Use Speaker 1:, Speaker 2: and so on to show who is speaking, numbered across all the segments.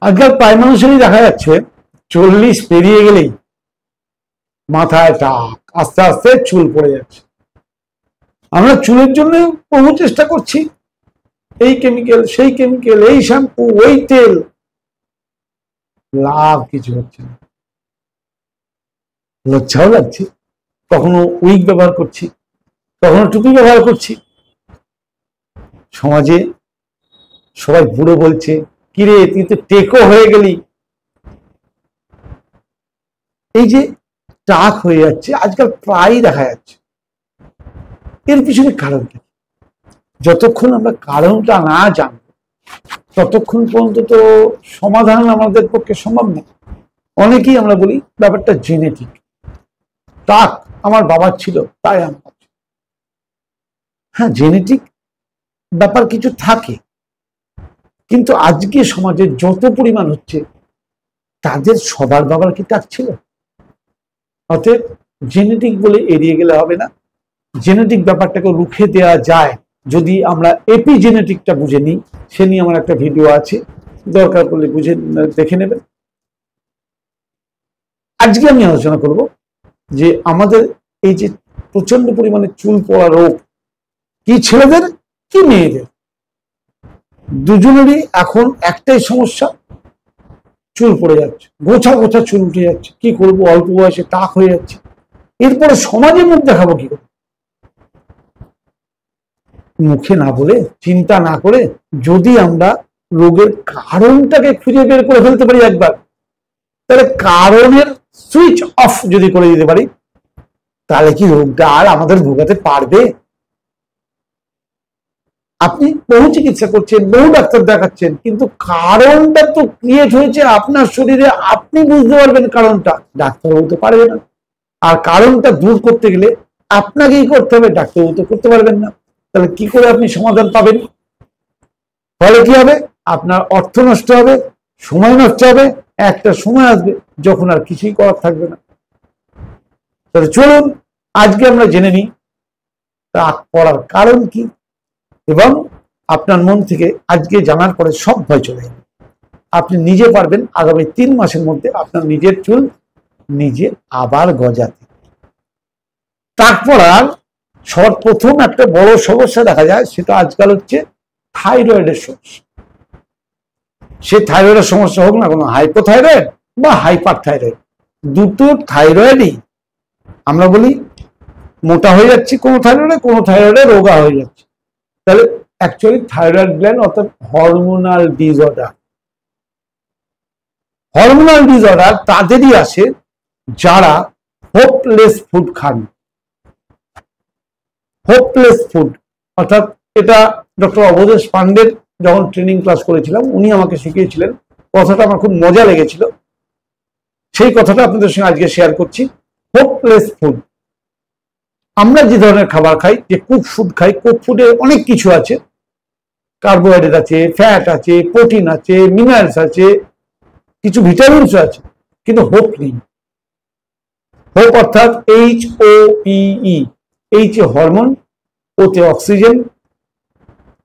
Speaker 1: আজকাল প্রায় মানুষেরই দেখা যাচ্ছে 40 পেরিয়ে গেলেই মাথায় টাক, আস্তে আস্তে চুল পড়ে যাচ্ছে। আমরা চুলের জন্য বহু চেষ্টা করছি, এই কেমিক্যাল সেই কেমিক্যাল, এই শ্যাম্পু ওই তেল, লাভ কিছু হচ্ছে না। লজ্জাও লাগছে, কখনো উইক ব্যবহার করছি, কখনো টুপি ব্যবহার করছি। সমাজে সবাই বুড়ো বলছে, কিরে তুই তো টেকো হয়ে গেলি। এই যে টাক হয়ে যাচ্ছে আজকাল প্রায় দেখা যাচ্ছে, এর পিছনে কারণটা যতক্ষণ আমরা কারণটা না জানবো ততক্ষণ পর্যন্ত তো সমাধান আমাদের পক্ষে সম্ভব না। অনেকেই আমরা বলি ব্যাপারটা জেনেটিক, টাক আমার বাবার ছিল তাই আমার। হ্যাঁ, জেনেটিক ব্যাপার কিছু থাকে, কিন্তু আজকে সমাজে যত পরিমাণ হচ্ছে তাদের সবার বাবার কি টাক ছিল? অতএব জেনেটিক বলে এড়িয়ে গেলে হবে না। জেনেটিক ব্যাপারটাকে রুখে দেওয়া যায় যদি আমরা এপিজেনেটিকটা বুঝে নিই। সে নিয়ে আমার একটা ভিডিও আছে, দরকার পড়লে বুঝে দেখে নেবেন। আজকে আমি আলোচনা করব যে আমাদের এই যে প্রচন্ড পরিমাণে চুল পড়া রোগ, কি ছেলেদের কি মেয়েদের, দুজনেরই এখন একটাই সমস্যা, চুল পড়ে যাচ্ছে, গোছা গোছা চুল উঠে যাচ্ছে। কি করবো, অল্প বয়সে টাক হয়ে যাচ্ছে। এরপরে সমাজের মুখ দেখাবো কি করে? মুখে না বলে, চিন্তা না করে যদি আমরা রোগের কারণটাকে খুঁজে বের করে ফেলতে পারি একবার, তাহলে কারণের সুইচ অফ যদি করে দিতে পারি, তাহলে কি রোগটা আর আমাদের ভোগাতে পারবে? আপনি বহু চিকিৎসা করছেন, বহু ডাক্তার দেখাচ্ছেন, কিন্তু কারণটা তো ক্রিয়েট হয়েছে আপনার শরীরে। আপনি বুঝতে পারবেন কারণটা, ডাক্তার বলতে পারবে না। আর কারণটা দূর করতে গেলে আপনাকেই করতে হবে, ডাক্তার তো করতে পারবেন না। তাহলে কি করে আপনি সমাধান পাবেন? ফলে কি হবে? আপনার অর্থ নষ্ট হবে, সময় নষ্ট হবে। একটা সময় আসবে যখন আর কিছুই করার থাকবে না। তাহলে চলুন আজকে আমরা জেনে নিই টাক পড়ার কারণ কি, এবং আপনার মন থেকে আজকে জানার পরে সব ভয় চলে যাবে। আপনি নিজে পারবেন আগামী 3 মাসের মধ্যে আপনার নিজের চুল নিজে আবার গজাতে। টাক পড়ার সর্বপ্রথম একটা বড় সমস্যা দেখা যায়, সেটা আজকাল হচ্ছে থাইরয়েডের সমস্যা। সে থাইরয়েডের সমস্যা হোক না কোনো হাইপোথাইরয়েড বা হাইপার থাইরয়েড, দুটো থাইরয়েডই আমরা বলি মোটা হয়ে যাচ্ছে, কোনো থাইরয়েডে রোগা হয়ে যাচ্ছে। তাহলে অ্যাকচুয়ালি থাইরয়েড গ্ল্যান্ড অর্থাৎ হরমোনাল ডিসঅর্ডার। হরমোনাল ডিসঅর্ডার তাদেরই আসে যারা হোপলেস ফুড খান। হোপলেস ফুড অর্থাৎ, এটা ডক্টর অবধেশ পান্ডের যখন ট্রেনিং ক্লাস করেছিলাম উনি আমাকে শিখিয়েছিলেন, কথাটা আমার খুব মজা লেগেছিল। সেই কথাটা আপনাদের সঙ্গে আজকে শেয়ার করছি। হোপলেস ফুড, আমরা যে ধরনের খাবার খাই, যে কুক ফুড খাই, কুক ফুডে অনেক কিছু আছে, কার্বোহাইড্রেট আছে, ফ্যাট আছে, প্রোটিন আছে, মিনারেলস আছে, কিছু ভিটামিনস আছে, কিন্তু হোপ নেই। হোপ অর্থাৎ HOPE, এইচ এ হরমোন, ওতে অক্সিজেন,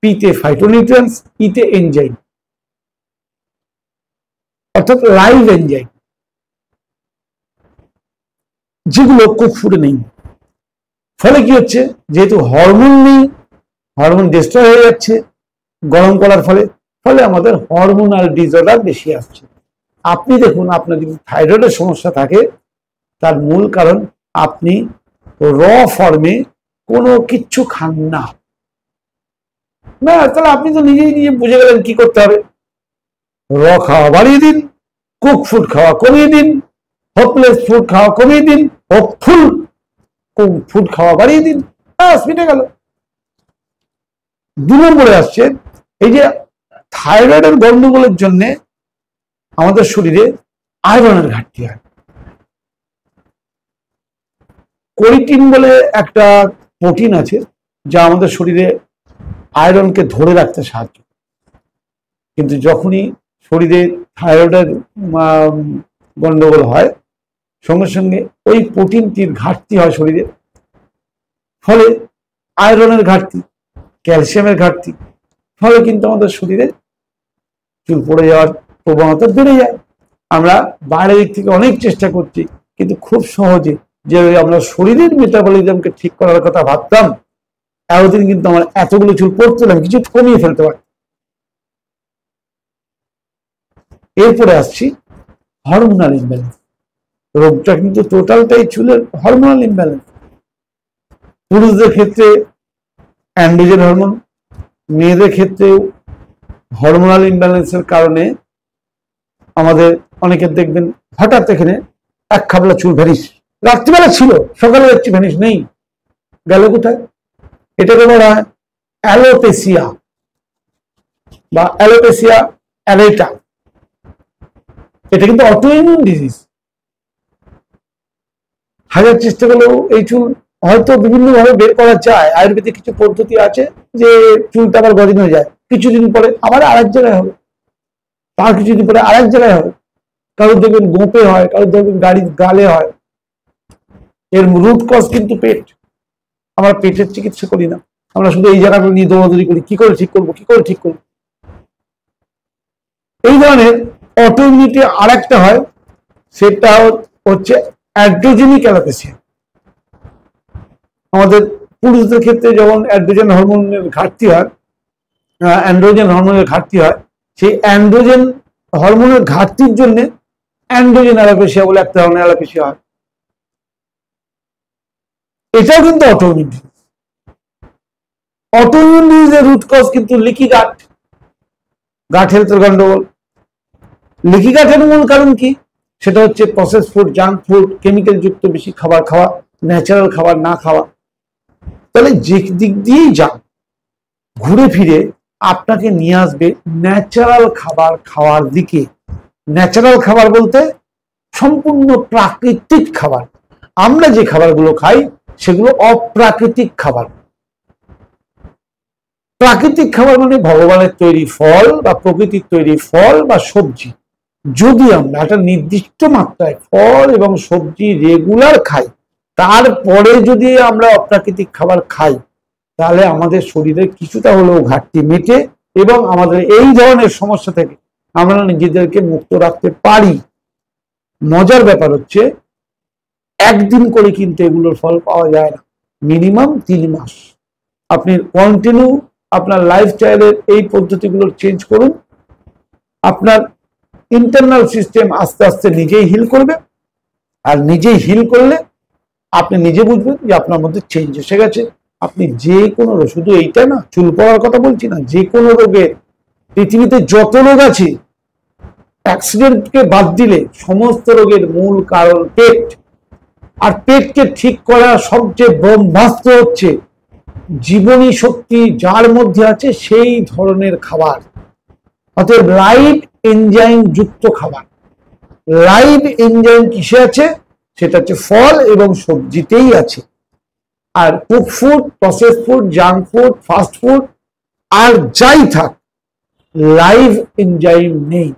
Speaker 1: পিতে ফাইটোনিউট্রিয়েন্টস, ইতে এনজাইম অর্থাৎ লাইভ এনজাইম, যেগুলো কুক ফুডে নেই। ফলে কি হচ্ছে, যেহেতু হরমোন নেই, হরমোন ডিস্ট্রয় হয়ে যাচ্ছে গরম করার ফলে, ফলে আমাদের হরমোনাল ডিসঅর্ডার বেশি আসছে। আপনি দেখুন, আপনার যদি থাইরয়েডের সমস্যা থাকে, তার মূল কারণ আপনি র ফর্মে কোনো কিচ্ছু খান না। তাহলে আপনি তো নিজেই নিজে বুঝে গেলেন কি করতে হবে। র খাওয়া বাড়িয়ে দিন, কুক ফুড খাওয়া কমিয়ে দিন, হোপলেস ফুড খাওয়া কমিয়ে দিন, হোপফুল ফুড খাওয়া বাড়িয়ে দিন, ব্যাস মিটে গেল। 2 নম্বরে আসছে এই যে থাইরয়েডের গন্ডগোলের জন্য আমাদের শরীরে আয়রনের ঘাটতি হয়। কোরিটিন বলে একটা প্রোটিন আছে যা আমাদের শরীরে আয়রনকে ধরে রাখতে সাহায্য। কিন্তু যখনই শরীরে থাইরয়েডের গন্ডগোল হয়, সঙ্গে সঙ্গে ওই প্রোটিনটির ঘাটতি হয় শরীরে। ফলে আয়রনের ঘাটতি, ক্যালসিয়ামের ঘাটতি, ফলে কিন্তু আমাদের শরীরে চুল পড়ে যাওয়ার প্রবণতা বেড়ে যায়। আমরা বাইরের দিক থেকে অনেক চেষ্টা করছি, কিন্তু খুব সহজে যে আমরা শরীরের মেটাবলিজমকে ঠিক করার কথা ভাবতাম, এতদিন কিন্তু আমার এতগুলো চুল পড়তো না, কিছু কমিয়ে ফেলতে পারি। এরপরে আসছি হরমোনাল ইমব্যালেন্স। রোগটা কিন্তু টোটালটাই চুলের হরমোনাল ইমব্যালেন্স। পুরুষদের ক্ষেত্রে অ্যান্ড্রোজেন হরমোন, মেয়েদের ক্ষেত্রেও হরমোনাল ইমব্যালেন্সের কারণে আমাদের অনেকের দেখবেন হঠাৎ এখানে এক খাবলা চুল ভ্যানিশ, রাত্রিবেলা ছিল, সকালে যাচ্ছি ভ্যানিশ নেই, গেল কোথায়? এটাকে বলা হয় অ্যালোপেসিয়া বা অ্যালোপেসিয়া অ্যারেটা। এটা কিন্তু অটোইমিউন ডিজিজ। হাজার চেষ্টা করলেও এই চুল হয়তো বিভিন্ন ভাবে বের করা যায়। আয়ুর্বেদিক কিছু পদ্ধতি আছে যে চুলটা আবার গদিন হয়ে যায়, কিছুদিন পরে আবার আরেক জায়গায় হবে, তার কিছুদিন পরে আরেক জায়গায় হবে। কারোর দেখবেন গোপে হয়, কারোর দেখবেন গালে হয়। এর রুট কজ কিন্তু পেট। আমরা পেটের চিকিৎসা করি না, আমরা শুধু এই জায়গাটা নিয়ে দৌড়াদৌড়ি করি, কি করে ঠিক করবো, কি করে ঠিক করবো। এই ধরনের অটোইমিউনিটি আর একটা হয়, সেটা হচ্ছে অ্যান্ড্রোজেনিক অ্যালোপেসিয়া। আমাদের পুরুষদের ক্ষেত্রে যখন অ্যান্ড্রোজেন হরমোনের ঘাটতি হয়, সেই অ্যান্ড্রোজেন হরমোনের ঘাটতির জন্য অ্যান্ড্রোজেন অ্যালোপেসিয়া বলে এক ধরনের অ্যালোপেসিয়া হয়। এটাও কিন্তু অটোইমিউন ডিজিজ। অটোইমিউন ডিজিজের রুট কজ কিন্তু লিকি গাট, গাট হেলথের গন্ডগোল। লিকি গাটের মূল কারণ কি? সেটা হচ্ছে process food, junk food, chemical যুক্ত বেশি খাবার খাওয়া, ন্যাচারাল খাবার না খাওয়া। তাহলে যে দিক দিয়েই যান, ঘুরে ফিরে আপনাকে নিয়ে আসবে ন্যাচারাল খাবার খাওয়ার দিকে। ন্যাচারাল খাবার বলতে সম্পূর্ণ প্রাকৃতিক খাবার। আমরা যে খাবারগুলো খাই সেগুলো অপ্রাকৃতিক খাবার। প্রাকৃতিক খাবার মানে ভগবানের তৈরি ফল বা প্রকৃতির তৈরি ফল বা সবজি। যদি আমরা একটা নির্দিষ্ট মাত্রায় ফল এবং সবজি রেগুলার খাই, তারপরে যদি আমরা অপ্রাকৃতিক খাবার খাই, তাহলে আমাদের শরীরে কিছুটা হলেও ঘাটতি মেটে এবং আমাদের এই ধরনের সমস্যা থেকে আমরা নিজেদেরকে মুক্ত রাখতে পারি। মজার ব্যাপার হচ্ছে একদিন করে কিন্তু এগুলোর ফল পাওয়া যায় না, মিনিমাম 3 মাস। আপনি কন্টিনিউ আপনার লাইফস্টাইলের এই পদ্ধতিগুলো চেঞ্জ করুন, আপনার ইন্টারনাল সিস্টেম আস্তে আস্তে নিজেই হিল করবে। আর নিজেই হিল করলে আপনি নিজে বুঝবেন যে আপনার মধ্যে চেঞ্জ এসে গেছে। আপনি যে কোনো রোগ, শুধু এইটা না, চুল পড়ার কথা বলছি না, যে কোনো রোগের, পৃথিবীতে যত রোগ আছে অ্যাক্সিডেন্টকে বাদ দিলে সমস্ত রোগের মূল কারণ পেট। আর পেটকে ঠিক করা সবচেয়ে ব্রহ্মাস্ত্র হচ্ছে জীবনী শক্তি যার মধ্যে আছে সেই ধরনের খাবার, অর্থাৎ লাইভ এনজাইম যুক্ত খাবার। লাইভ এনজাইম কিসে আছে? সেটা হচ্ছে ফল এবং সবজিতেই আছে। আর cook food, process food, junk food, fast food আর যাই থাক, লাইভ এনজাইম নেই।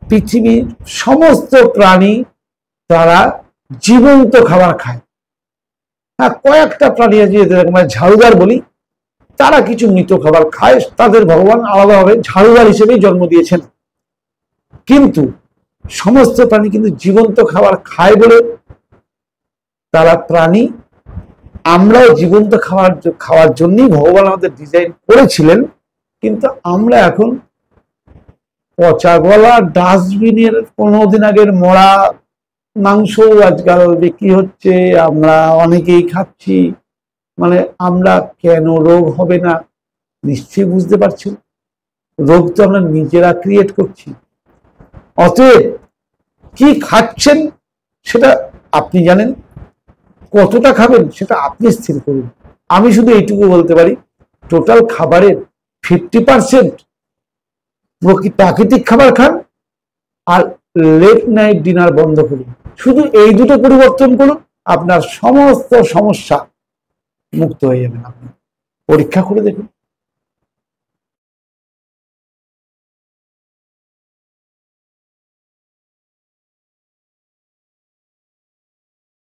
Speaker 1: পৃথিবীর সমস্ত প্রাণী তারা জীবন্ত খাবার খায়। হ্যাঁ, কয়েকটা প্রাণী আছে আমরা ঝাড়ুদার বলি, তারা কিছু মৃত খাবার খায়, তাদের ভগবান আলাদাভাবে ঝাড়ুদার হিসেবেই জন্ম দিয়েছেন। কিন্তু সমস্ত প্রাণী কিন্তু জীবন্ত খাবার খায় বলে তারা প্রাণী। আমরাও জীবন্ত খাওয়ার জন্যই ভগবান আমাদের ডিজাইন করেছিলেন। কিন্তু আমরা এখন পচা গলা ডাস্টবিনের 15 দিন আগের মরা মাংস আজকাল বিক্রি হচ্ছে, আমরা অনেকেই খাচ্ছি। মানে আমরা কেন রোগ হবে না? নিশ্চয়ই বুঝতে পারছেন, রোগ তো আমরা নিজেরা ক্রিয়েট করছি। অতএব কি খাচ্ছেন সেটা আপনি জানেন, কতটা খাবেন সেটা আপনি স্থির করুন। আমি শুধু এইটুকু বলতে পারি, টোটাল খাবারের 50% প্রাকৃতিক খাবার খান আর লেট নাইট ডিনার বন্ধ করুন। শুধু এই দুটো পরিবর্তন করুন, আপনার সমস্ত সমস্যা মুক্ত হয়ে যাবেন। আপনি পরীক্ষা করে দেখুন।